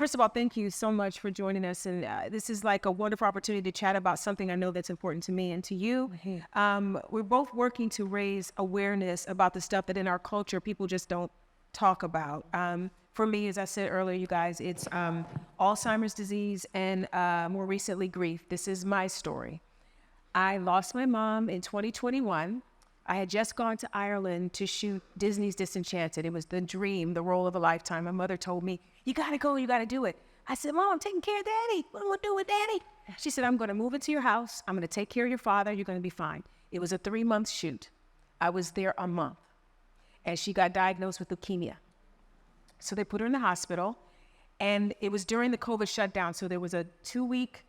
first of all, thank you so much for joining us. And this is like a wonderful opportunity to chat about something I know that's important to me and to you. We're both working to raise awareness about the stuff that in our culture people just don't talk about. For me, as I said earlier, you guys, it's Alzheimer's disease and more recently grief. This is my story. I lost my mom in 2021. I had just gone to Ireland to shoot Disney's Disenchanted. It was the dream, the role of a lifetime. My mother told me, you gotta go, you gotta do it. I said, Mom, I'm taking care of Daddy. What am I gonna do with Daddy? She said, I'm gonna move into your house. I'm gonna take care of your father. You're gonna be fine. It was a 3-month shoot. I was there a month. And she got diagnosed with leukemia. So they put her in the hospital. And it was during the COVID shutdown. So there was a 2-week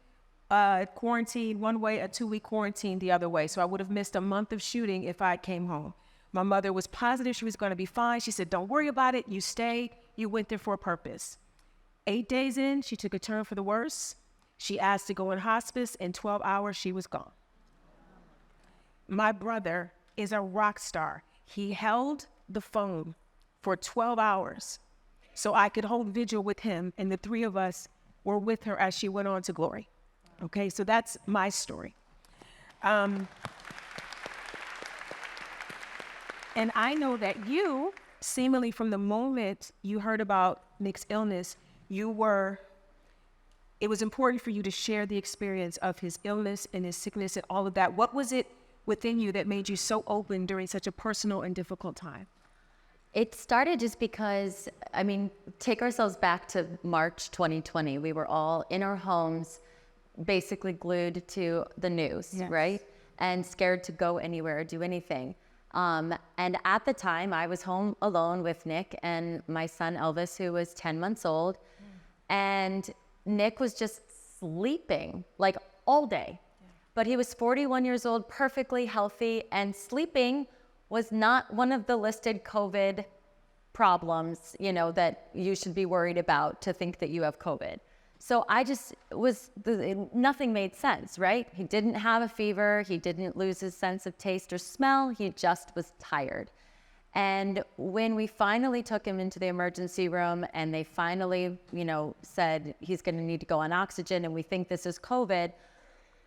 quarantine one way, a 2-week quarantine the other way. So I would have missed a month of shooting if I came home. My mother was positive she was going to be fine. She said, don't worry about it. You stay. You went there for a purpose. 8 days in, she took a turn for the worse. She asked to go in hospice. In 12 hours, she was gone. My brother is a rock star. He held the phone for 12 hours so I could hold vigil with him, and the 3 of us were with her as she went on to glory. Okay, so that's my story. And I know that you, seemingly from the moment you heard about Nick's illness, it was important for you to share the experience of his illness and his sickness and all of that. What was it within you that made you so open during such a personal and difficult time? It started just because, take ourselves back to March 2020. We were all in our homes, basically glued to the news, yes. Right? And scared to go anywhere or do anything. And at the time, I was home alone with Nick and my son Elvis, who was 10 months old. And Nick was just sleeping like all day. Yeah. But he was 41 years old, perfectly healthy, and sleeping was not one of the listed COVID problems, that you should be worried about to think that you have COVID. So nothing made sense, right? He didn't have a fever. He didn't lose his sense of taste or smell. He just was tired. And when we finally took him into the emergency room and they finally, said he's going to need to go on oxygen and we think this is COVID,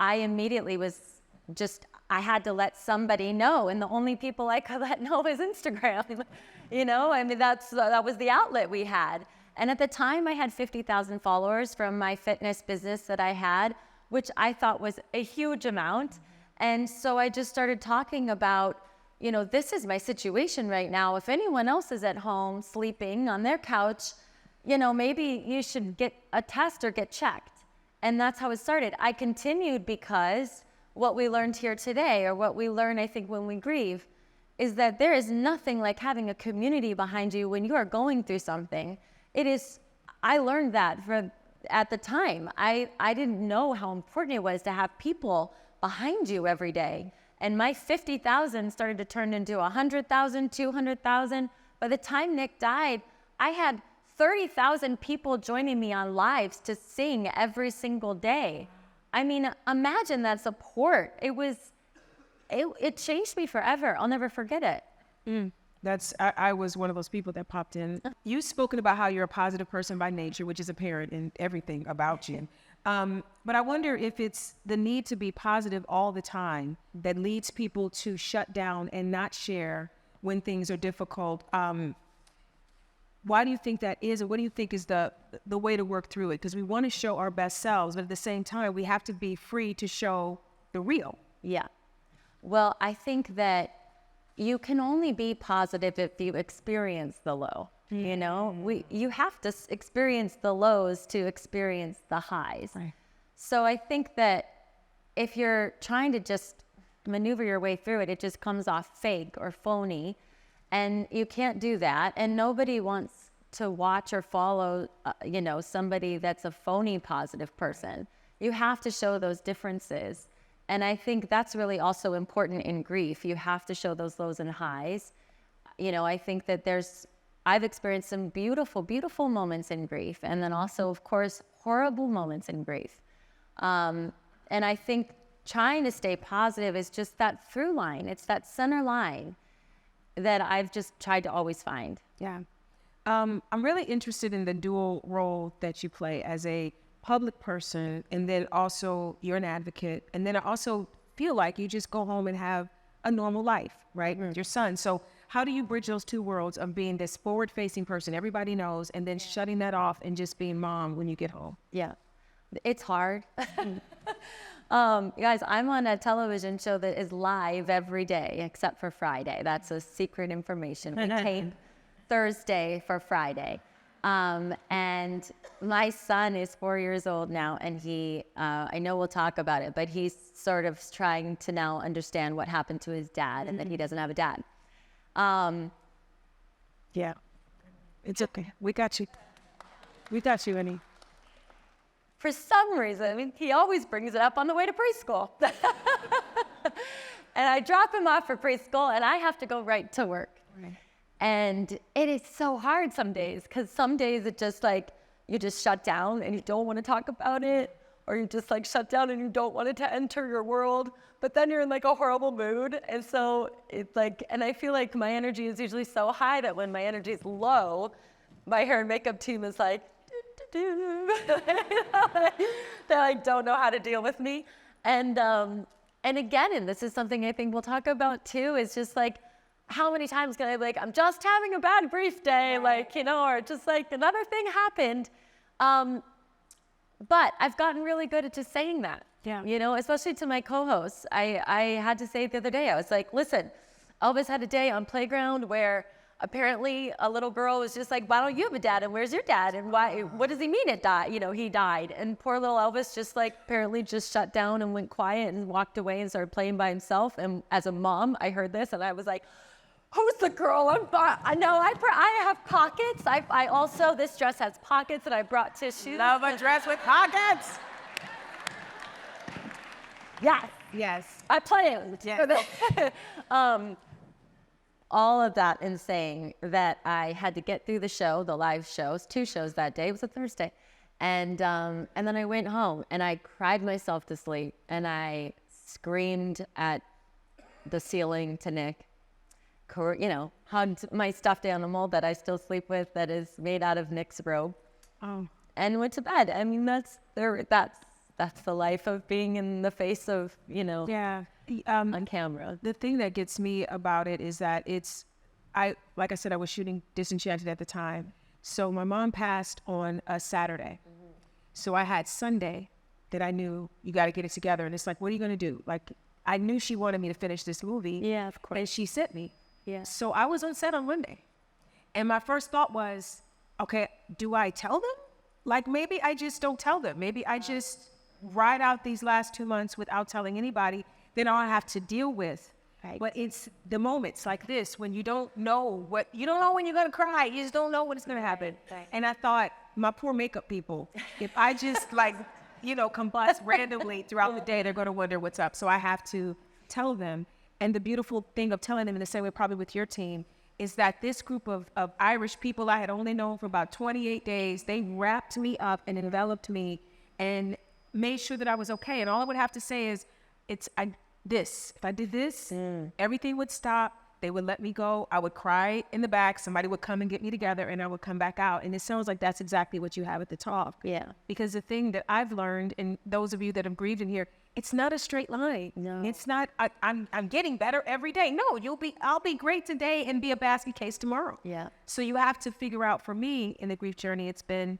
I immediately I had to let somebody know. And the only people I could let know was Instagram. That was the outlet we had. And at the time, I had 50,000 followers from my fitness business that I had, which I thought was a huge amount. And so I just started talking about, this is my situation right now. If anyone else is at home sleeping on their couch, maybe you should get a test or get checked. And that's how it started. I continued because what we learned here today, or what we learn, I think, when we grieve, is that there is nothing like having a community behind you when you are going through something. I learned that at the time. I didn't know how important it was to have people behind you every day. And my 50,000 started to turn into 100,000, 200,000. By the time Nick died, I had 30,000 people joining me on lives to sing every single day. Imagine that support. It changed me forever. I'll never forget it. I was one of those people that popped in. You've spoken about how you're a positive person by nature, which is apparent in everything about you. But I wonder if it's the need to be positive all the time that leads people to shut down and not share when things are difficult. Why do you think that is, and what do you think is the way to work through it? Because we want to show our best selves, but at the same time, we have to be free to show the real. Yeah. Well, I think that you can only be positive if you experience the low. You have to experience the lows to experience the highs. Right. So I think that if you're trying to just maneuver your way through it, it just comes off fake or phony, and you can't do that. And nobody wants to watch or follow, somebody that's a phony positive person. You have to show those differences. And I think that's really also important in grief. You have to show those lows and highs. I think that I've experienced some beautiful, beautiful moments in grief. And then also, of course, horrible moments in grief. And I think trying to stay positive is just that through line. It's that center line that I've just tried to always find. Yeah. I'm really interested in the dual role that you play as a public person, and then also you're an advocate, and then I also feel like you just go home and have a normal life, right, with your son. So how do you bridge those two worlds of being this forward-facing person everybody knows, and then shutting that off and just being mom when you get home? Yeah, it's hard. Guys, I'm on a television show that is live every day except for Friday. That's a secret information. We tape Thursday for Friday. And my son is 4 years old now, and he, I know we'll talk about it, but he's sort of trying to now understand what happened to his dad and that he doesn't have a dad. Yeah, it's okay. We got you. We got you, Annie. For some reason, I mean, he always brings it up on the way to preschool. And I drop him off for preschool, and I have to go right to work. Right. And it is so hard some days, because some days it just like, you just shut down and you don't want to talk about it, or you just like shut down and you don't want it to enter your world, but then you're in like a horrible mood. And so it's like, and I feel like my energy is usually so high that when my energy is low, my hair and makeup team is like, they like don't know how to deal with me. And again, and this is something I think we'll talk about too, is just like, how many times can I be like, I'm just having a bad grief day, like, you know, or just like another thing happened. But I've gotten really good at just saying that, you know, especially to my co-hosts. I had to say it the other day. I was like, listen, Elvis had a day on Playground where apparently a little girl was just like, why don't you have a dad? And where's your dad? And why, what does he mean it died? You know, he died. And poor little Elvis just like apparently just shut down and went quiet and walked away and started playing by himself. And as a mom, I heard this and I was like, who's the girl? I know I have pockets. I also, this dress has pockets and I brought tissues. Love a dress with pockets. Yes. Yes. I planned. Yes. All of that in saying that I had to get through the show, the live shows, 2 shows that day. It was a Thursday. And then I went home and I cried myself to sleep and I screamed at the ceiling to Nick. You know, hugged my stuffed animal that I still sleep with that is made out of Nick's robe. Oh. And went to bed. I mean, that's the life of being in the face of, you know, on camera. The thing that gets me about it is that like I said, I was shooting Disenchanted at the time. So my mom passed on a Saturday. Mm-hmm. So I had Sunday that I knew you got to get it together. And it's like, what are you going to do? Like, I knew she wanted me to finish this movie. Yeah, of course. And she sent me. Yeah. So I was on set on Monday. And my first thought was, okay, do I tell them? Like, maybe I just don't tell them. Maybe I just ride out these last 2 months without telling anybody. Then all I have to deal with. Right. But it's the moments like this when you don't know when you're going to cry. You just don't know when it's going to happen. Right. And I thought, my poor makeup people, if I just like, you know, combust randomly throughout the day, they're going to wonder what's up. So I have to tell them. And the beautiful thing of telling them in the same way probably with your team is that this group of Irish people I had only known for about 28 days, they wrapped me up and enveloped me and made sure that I was okay. And all I would have to say is, if I did this, everything would stop. They would let me go. I would cry in the back. Somebody would come and get me together and I would come back out. And it sounds like that's exactly what you have at the top. Yeah. Because the thing that I've learned, and those of you that have grieved in here, it's not a straight line. No. It's not, I'm getting better every day. No, I'll be great today and be a basket case tomorrow. Yeah. So you have to figure out, for me in the grief journey, it's been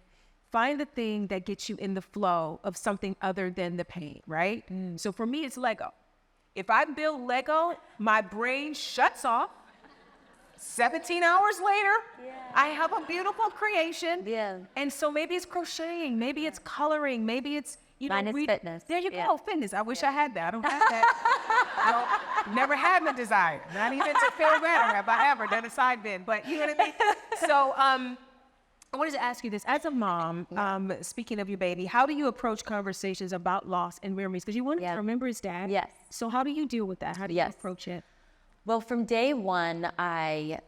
find the thing that gets you in the flow of something other than the pain, right? So for me, it's Lego. If I build Lego, my brain shuts off. 17 hours later, I have a beautiful creation. Yeah. And so maybe it's crocheting, maybe it's coloring, maybe it's, you know, Mine is fitness. There you go, fitness. I wish I had that. I don't have that. Never had the desire. Not even to feel better have I ever done a side bend. But you know what I mean? So I wanted to ask you this. As a mom, speaking of your baby, how do you approach conversations about loss and memories? Because you wanted to remember his dad. Yes. So how do you deal with that? How do you approach it? Well, from day one, I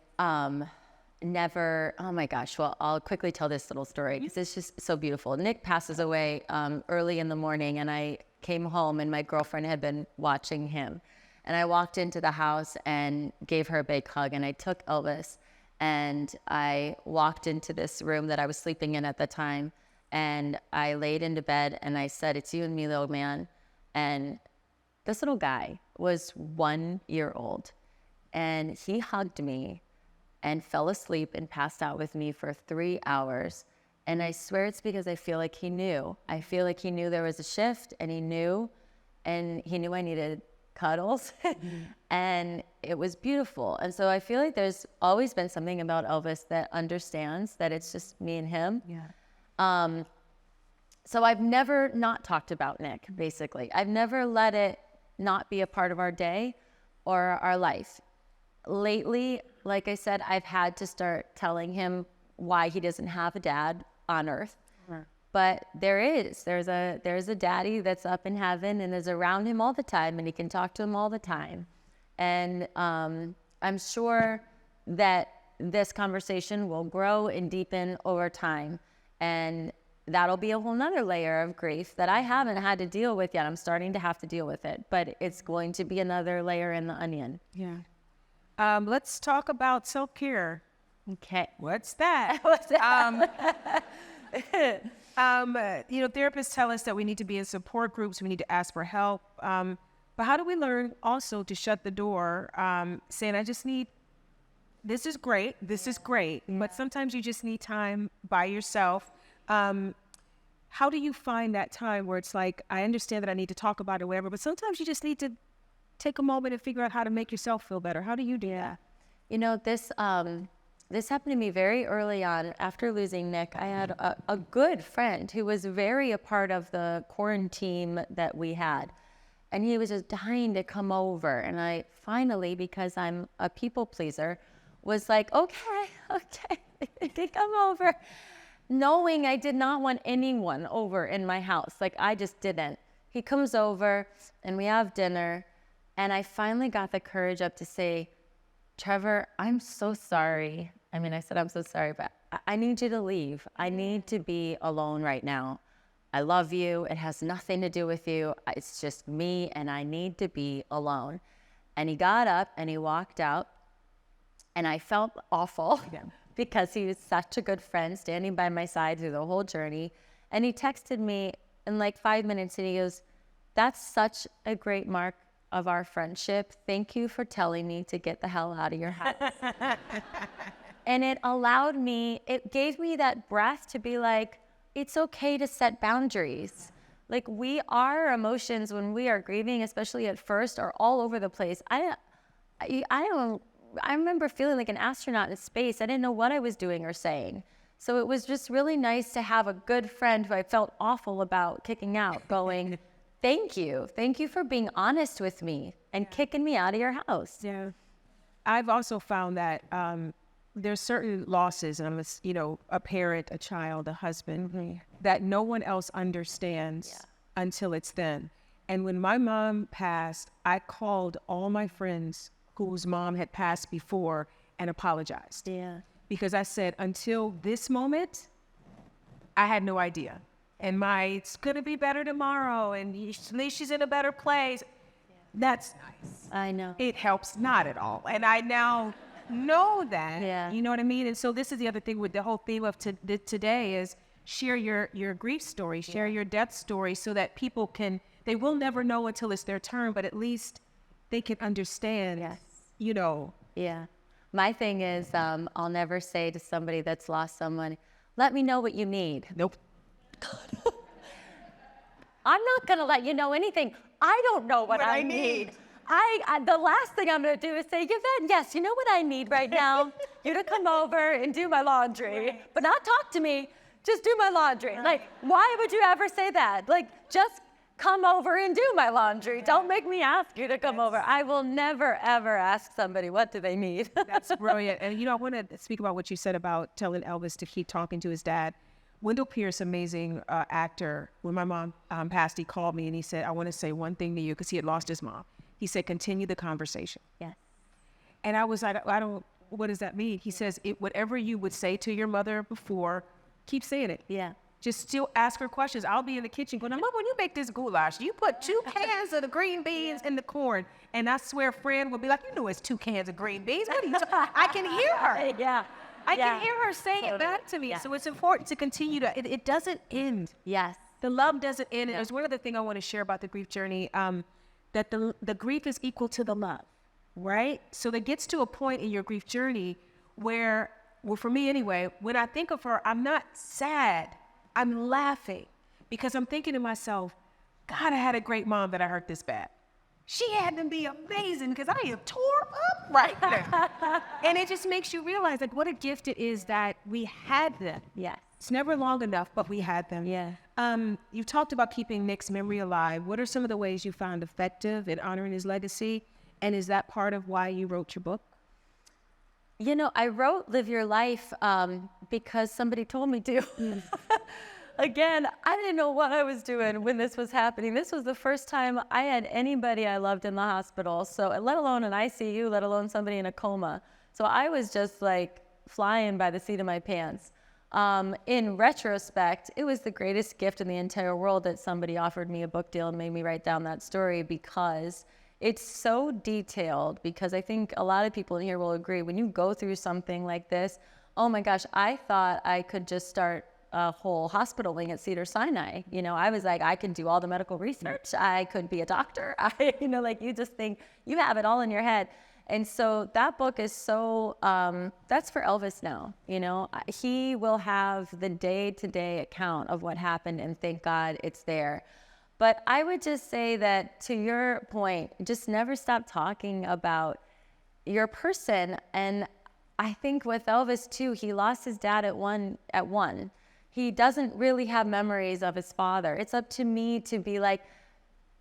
never, oh my gosh, well, I'll quickly tell this little story because it's just so beautiful. Nick passes away early in the morning and I came home and my girlfriend had been watching him. And I walked into the house and gave her a big hug and I took Elvis And I walked into this room that I was sleeping in at the time, and I laid into bed and I said, "It's you and me, little man." And this little guy was 1 year old, and he hugged me and fell asleep and passed out with me for 3 hours. And I swear it's because I feel like he knew. I feel like he knew there was a shift, and he knew I needed cuddles. And it was beautiful. And so I feel like there's always been something about Elvis that understands that it's just me and him. Yeah. So I've never not talked about Nick, basically. I've never let it not be a part of our day or our life. Lately, like I said, I've had to start telling him why he doesn't have a dad on earth. But there's a daddy that's up in heaven and is around him all the time, and he can talk to him all the time. And I'm sure that this conversation will grow and deepen over time. And that'll be a whole nother layer of grief that I haven't had to deal with yet. I'm starting to have to deal with it, but it's going to be another layer in the onion. Yeah. Let's talk about self-care. Okay. What's that? What's that? Therapists tell us that we need to be in support groups. We need to ask for help. But how do we learn also to shut the door, saying, this is great, but sometimes you just need time by yourself. How do you find that time where it's like, I understand that I need to talk about it or whatever, but sometimes you just need to take a moment and figure out how to make yourself feel better? How do you do that? This happened to me very early on. After losing Nick, I had a good friend who was very a part of the quarantine that we had. And he was just dying to come over. And I finally, because I'm a people pleaser, was like, okay, they can come over. Knowing I did not want anyone over in my house. Like, I just didn't. He comes over and we have dinner. And I finally got the courage up to say, "Trevor, I'm so sorry." I mean, I said, "I'm so sorry, but I need you to leave. I need to be alone right now. I love you. It has nothing to do with you. It's just me, and I need to be alone." And he got up and he walked out, and I felt awful because he was such a good friend standing by my side through the whole journey. And he texted me in like 5 minutes, and he goes, "That's such a great mark of our friendship. Thank you for telling me to get the hell out of your house." And it gave me that breath to be like, it's okay to set boundaries. Like, our emotions when we are grieving, especially at first, are all over the place. I remember feeling like an astronaut in space. I didn't know what I was doing or saying. So it was just really nice to have a good friend who I felt awful about kicking out going, Thank you for being honest with me and kicking me out of your house. Yeah. I've also found that there's certain losses, and I'm a parent, a child, a husband, that no one else understands until it's then. And when my mom passed, I called all my friends whose mom had passed before and apologized. Yeah. Because I said, until this moment, I had no idea. And it's going to be better tomorrow, and at least she's in a better place. That's nice. I know. It helps not at all. And I now know that. Yeah. You know what I mean? And so this is the other thing with the whole theme of today is share your grief story, share your death story, so that people they will never know until it's their turn, but at least they can understand, Yeah. My thing is, I'll never say to somebody that's lost someone, let me know what you need. Nope. I'm not going to let you know anything. I don't know what I need. The last thing I'm going to do is say, Yvette, yes, you know what I need right now? You to come over and do my laundry, but not talk to me. Just do my laundry. Like, why would you ever say that? Like, just come over and do my laundry. Don't make me ask you to come over. I will never, ever ask somebody, what do they need? That's brilliant. And, I want to speak about what you said about telling Elvis to keep talking to his dad. Wendell Pierce, amazing actor, when my mom passed, he called me and he said, I want to say one thing to you, because he had lost his mom. He said, continue the conversation. Yes. And I was like, what does that mean? He says, whatever you would say to your mother before, keep saying it. Yeah. just still ask her questions. I'll be in the kitchen going, Mom, when you make this goulash, you put 2 cans of the green beans in the corn. And I swear Fran will be like, you know it's 2 cans of green beans. What are you I can hear her. Yeah. I can hear her saying it back to me. Yeah. So it's important to continue to, it doesn't end. Yes. The love doesn't end. And there's one other thing I want to share about the grief journey, that the grief is equal to the love, right? So there gets to a point in your grief journey where, well, for me anyway, when I think of her, I'm not sad. I'm laughing because I'm thinking to myself, God, I had a great mom that I hurt this bad. She had to be amazing because I am tore up right now. And it just makes you realize like what a gift it is that we had them. Yes. It's never long enough, but we had them. Yeah. You talked about keeping Nick's memory alive. What are some of the ways you found effective in honoring his legacy? And is that part of why you wrote your book? You know, I wrote Live Your Life because somebody told me to. Again, I didn't know what I was doing when this was happening. This was the first time I had anybody I loved in the hospital, so let alone an ICU, let alone somebody in a coma. So I was just like flying by the seat of my pants. In retrospect, it was the greatest gift in the entire world that somebody offered me a book deal and made me write down that story because it's so detailed. Because I think a lot of people in here will agree, when you go through something like this, oh my gosh, I thought I could just start a whole hospital wing at Cedars-Sinai. You know, I was like, I can do all the medical research. I could be a doctor. Like you just think you have it all in your head. And so that book is so, that's for Elvis now. You know, he will have the day-to-day account of what happened, and thank God it's there. But I would just say that, to your point, just never stop talking about your person. And I think with Elvis too, he lost his dad at one. He doesn't really have memories of his father. It's up to me to be like,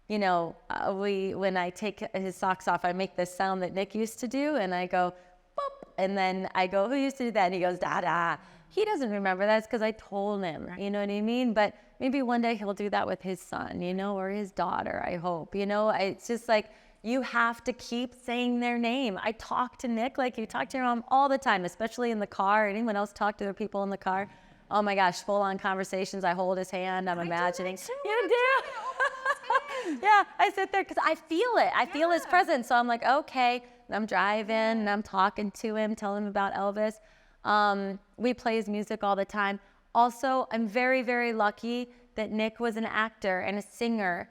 you know, when I take his socks off, I make this sound that Nick used to do, and I go, boop, and then I go, who used to do that? And he goes, da da. He doesn't remember. That's because I told him, you know what I mean? But maybe one day he'll do that with his son, you know, or his daughter, I hope. You know, it's just like, you have to keep saying their name. I talk to Nick like you talk to your mom all the time, especially in the car. Anyone else talk to their people in the car? Oh my gosh, full-on conversations. I hold his hand. I'm imagining. You do? Yeah, I sit there because I feel it. I feel his presence. So I'm like, okay. And I'm driving and I'm talking to him, telling him about Elvis. We play his music all the time. Also, I'm very, very lucky that Nick was an actor and a singer.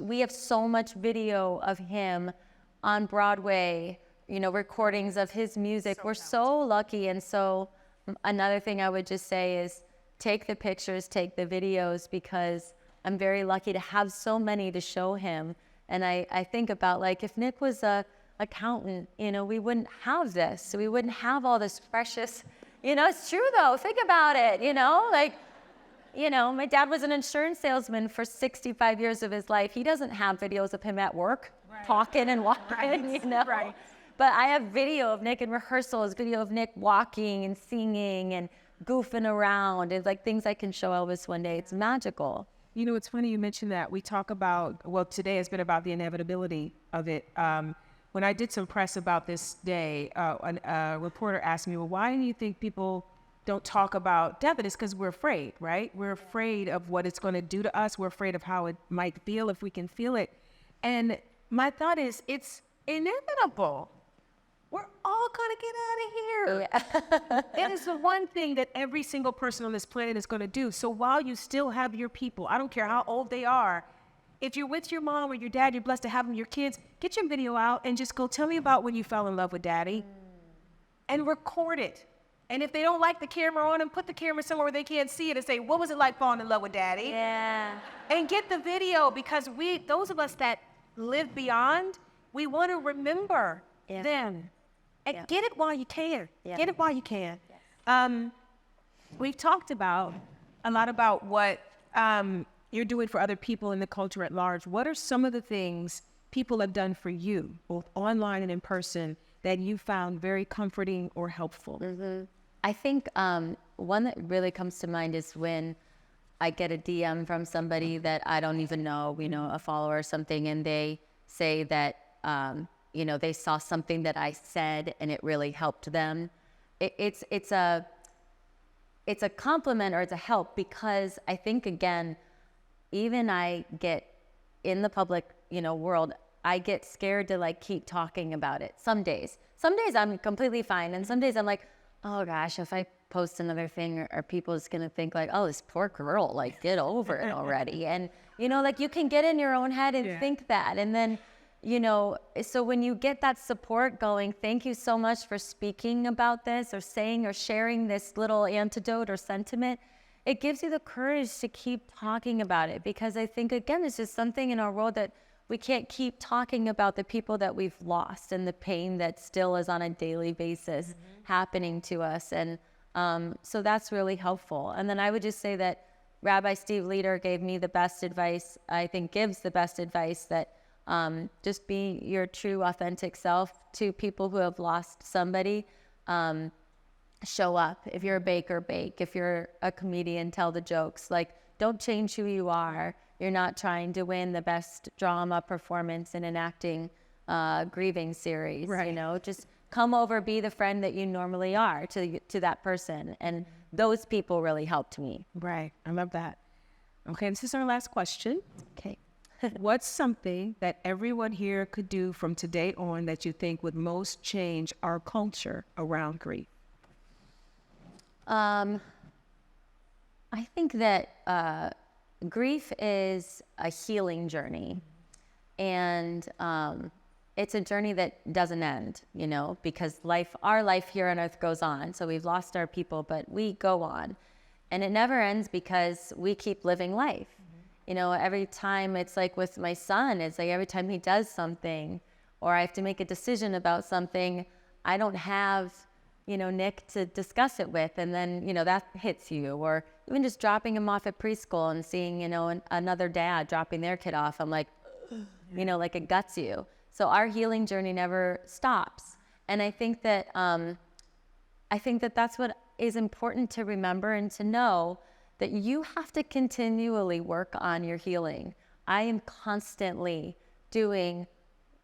We have so much video of him on Broadway, you know, recordings of his music. We're so lucky. And so another thing I would just say is take the pictures, take the videos, because I'm very lucky to have so many to show him. And I think about, like, if Nick was a accountant, you know, we wouldn't have this. So we wouldn't have all this precious, you know, it's true though. Think about it, you know, like, you know, my dad was an insurance salesman for 65 years of his life. He doesn't have videos of him at work, talking and walking, you know. Right. But I have video of Nick in rehearsals, video of Nick walking and singing and goofing around. It's like things I can show Elvis one day. It's magical. You know, it's funny you mentioned that. We talk about, well, today has been about the inevitability of it. When I did some press about this day, a reporter asked me, well, why do you think people don't talk about death? And it's because we're afraid, right? We're afraid of what it's going to do to us. We're afraid of how it might feel if we can feel it. And my thought is, it's inevitable. We're all going to get out of here. Yeah. It is the one thing that every single person on this planet is going to do. So while you still have your people, I don't care how old they are, if you're with your mom or your dad, you're blessed to have them, your kids, get your video out and just go tell me about when you fell in love with daddy and record it. And if they don't like the camera on them, put the camera somewhere where they can't see it and say, what was it like falling in love with daddy? Yeah. And get the video, because those of us that live beyond, we want to remember them. And get it while you can. Yeah. Get it while you can. Yes. We've talked about a lot about what you're doing for other people in the culture at large. What are some of the things people have done for you, both online and in person, that you found very comforting or helpful? Mm-hmm. I think one that really comes to mind is when I get a DM from somebody that I don't even know, you know, a follower or something, and they say that, you know, they saw something that I said and it really helped them. It's it's a compliment or it's a help, because I think, again, even I get in the public, world, I get scared to like keep talking about it. Some days I'm completely fine. And some days I'm like, oh gosh, if I post another thing, are people just going to think like, oh, this poor girl, like get over it already. And, like you can get in your own head and think that. And then, so when you get that support going, thank you so much for speaking about this or saying or sharing this little antidote or sentiment. It gives you the courage to keep talking about it, because I think, again, it's just something in our world that we can't keep talking about the people that we've lost and the pain that still is on a daily basis happening to us. And so that's really helpful. And then I would just say that Rabbi Steve Leder gave me the best advice, I think gives the best advice, that just be your true, authentic self to people who have lost somebody. Show up. If you're a baker, bake. If you're a comedian, tell the jokes. Like, don't change who you are. You're not trying to win the best drama performance in an acting grieving series. Right. Just come over, be the friend that you normally are to that person. And those people really helped me. Right. I love that. Okay, this is our last question. Okay. What's something that everyone here could do from today on that you think would most change our culture around grief? I think that grief is a healing journey, and it's a journey that doesn't end, because our life here on earth goes on. So we've lost our people, but we go on, and it never ends because we keep living life. Every time, it's like with my son, it's like every time he does something or I have to make a decision about something, I don't have Nick to discuss it with, and then, that hits you. Or even just dropping him off at preschool and seeing, another dad dropping their kid off, I'm like, like it guts you. So our healing journey never stops. And I think that, that's what is important to remember and to know, that you have to continually work on your healing. I am constantly doing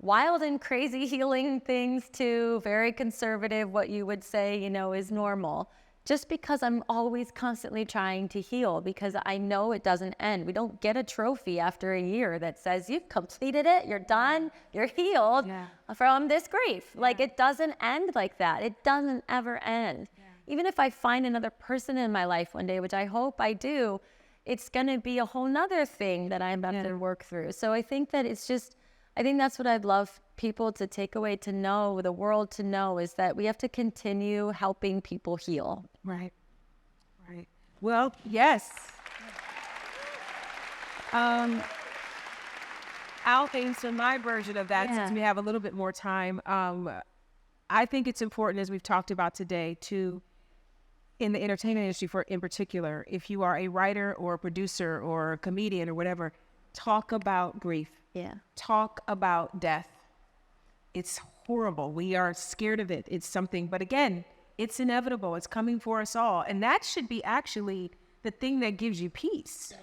wild and crazy healing things too, very conservative, what you would say, is normal, just because I'm always constantly trying to heal, because I know it doesn't end. We don't get a trophy after a year that says you've completed it, you're done, you're healed from this grief. Like, it doesn't end like that. It doesn't ever end. Even if I find another person in my life one day, which I hope I do, it's going to be a whole nother thing that I'm about to work through. So I think that I think that's what I'd love people to take away, to know, the world to know, is that we have to continue helping people heal. Right. Right. Well, yes. I'll answer my version of that since we have a little bit more time. I think it's important, as we've talked about today, to, in the entertainment industry in particular, if you are a writer or a producer or a comedian or whatever, talk about grief. Talk about death. It's horrible. We are scared of it. It's something, but again, it's inevitable. It's coming for us all. And that should be actually the thing that gives you peace,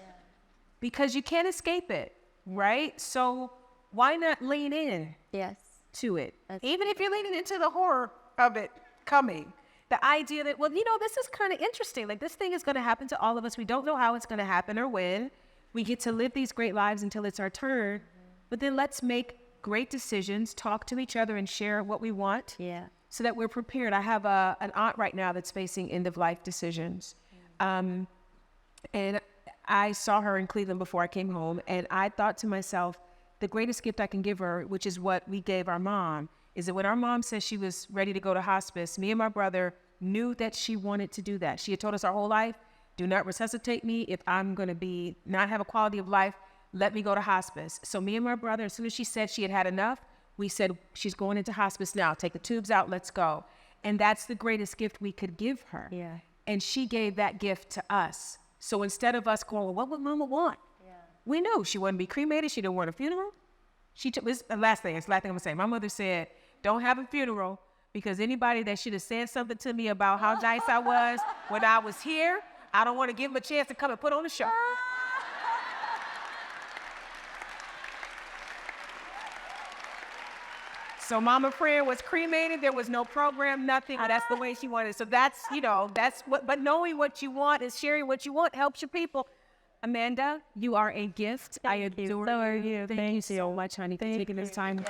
because you can't escape it, right? So why not lean in to it? Even if you're leaning into the horror of it coming. The idea that, this is kind of interesting. Like, this thing is going to happen to all of us. We don't know how it's going to happen or when. We get to live these great lives until it's our turn. But then let's make great decisions, talk to each other, and share what we want so that we're prepared. I have an aunt right now that's facing end-of-life decisions. And I saw her in Cleveland before I came home, and I thought to myself, the greatest gift I can give her, which is what we gave our mom, is that when our mom said she was ready to go to hospice, me and my brother knew that she wanted to do that. She had told us our whole life, do not resuscitate me. If I'm going to not have a quality of life, let me go to hospice. So me and my brother, as soon as she said she had had enough, we said, she's going into hospice now. Take the tubes out, let's go. And that's the greatest gift we could give her. And she gave that gift to us. So instead of us going, well, what would mama want? We knew she wouldn't be cremated. She didn't want a funeral. This the last thing I'm going to say. My mother said, don't have a funeral, because anybody that should have said something to me about how nice I was when I was here, I don't want to give them a chance to come and put on a show. So Mama Fran was cremated. There was no program, nothing. That's the way she wanted. So that's, that's what, but knowing what you want and sharing what you want helps your people. Amanda, you are a gift. I adore you. Thank you so much, honey, for taking this time.